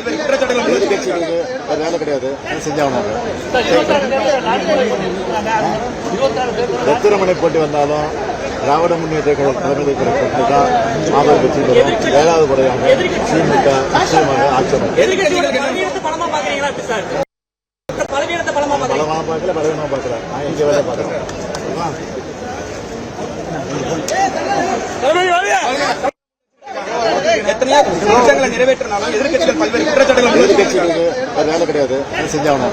பல்வேறு குற்றச்சாட்டுகள் கட்சிகளுக்கு வேலை கிடையாது, செஞ்சாங்க. ரத்திரமனை போட்டி வந்தாலும் திராவிட முன்னேற்ற கழக தலைமை தான் மாபெரும் வெற்றி பெறும். 7வது முறையாக திமுக நிச்சயமாக ஆட்சி பலமாக பார்க்கல, பலவீனமாக பார்க்கிறேன். நான் இங்கே வேலை பார்க்கிறேன். எத்தனையோ திட்டங்களை நிறைவேற்றினாலும் எதிர்கட்சிகள் பல்வேறு குற்றச்சாட்டுகள் எதிர்கட்சிகளுக்கு வேலை கிடையாது, செஞ்சாங்க.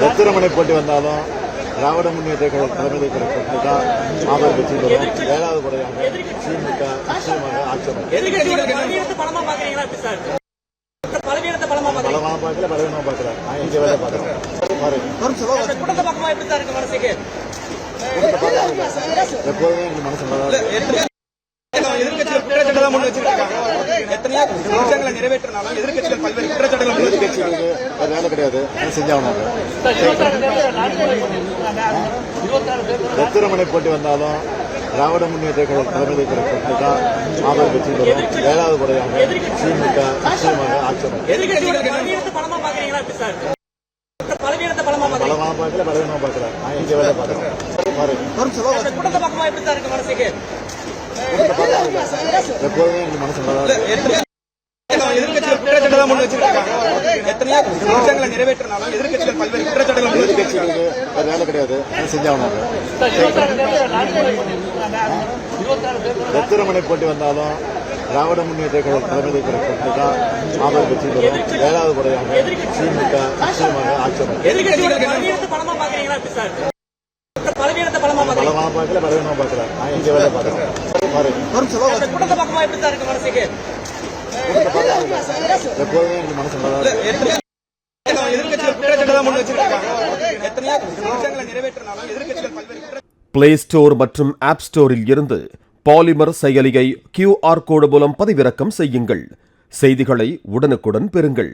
ரத்திரமனை போட்டி வந்தாலும் திராவிட முன்னேற்ற கழக தலைமை தான் மாபெரும் வெற்றி பெறும். 7வது முறையாக திமுக நிச்சயமாக ஆட்சி பலமாக பார்க்கல, பலவீனமாக பார்க்கிறேன். நான் இங்கே வேலை பார்க்கிறேன். எப்போதுமே எனக்கு மனசு எதிர்கட்சிகள் குற்றச்சாட்டு முன் வச்சிருக்காங்க. எத்தனையோ திட்டங்களை நிறைவேற்றினாலும் எதிர்கட்சிகள் பல்வேறு குற்றச்சாட்டுகள் எதிர்கட்சிகளுக்கு வேலை கிடையாது, செஞ்சாங்க. ரத்திரமனை போட்டி வந்தாலும் திராவிட முன்னேற்ற கழக தலைமை தான் மாபெரும் வெற்றி பெறும். 7வது முறையாக திமுக நிச்சயமாக ஆட்சி பலமாக பார்க்கல, பலவீனமாக பார்க்கிறேன். நான் இங்கே வேலை பார்க்கிறேன். எப்போதுமே எனக்கு மனசு எதிர்கட்சிகள் குற்றச்சாட்டு முன் வச்சிருக்காங்க. எத்தனையோ திட்டங்களை நிறைவேற்றினாலும் எதிர்கட்சிகள் பல்வேறு குற்றச்சாட்டுகள் எதிர்கட்சிகளுக்கு வேலை கிடையாது, செஞ்சாங்க. ரத்திரமனை போட்டி வந்தாலும் திராவிட முன்னேற்ற கழக தலைமை தான் மாபெரும் வெற்றி பெறும். 7வது முறையாக திமுக நிச்சயமாக ஆட்சி பலமாக பார்க்கல, பலவீனமாக பார்க்கிறேன். நான் இங்கே வேலை பார்க்கிறேன். எப்போதுமே எனக்கு மனசு எதிர்கட்சிகள் குற்றச்சாட்டு முன் வச்சிருக்காங்க. எத்தனையோ திட்டங்களை நிறைவேற்றினாலும் எதிர்கட்சிகள் பல்வேறு பிளே ஸ்டோர் மற்றும் ஆப் ஸ்டோரில் இருந்து பாலிமர் செயலியை QR கோடு மூலம் பதிவிறக்கம் செய்யுங்கள். செய்திகளை உடனுக்குடன் பெறுங்கள்.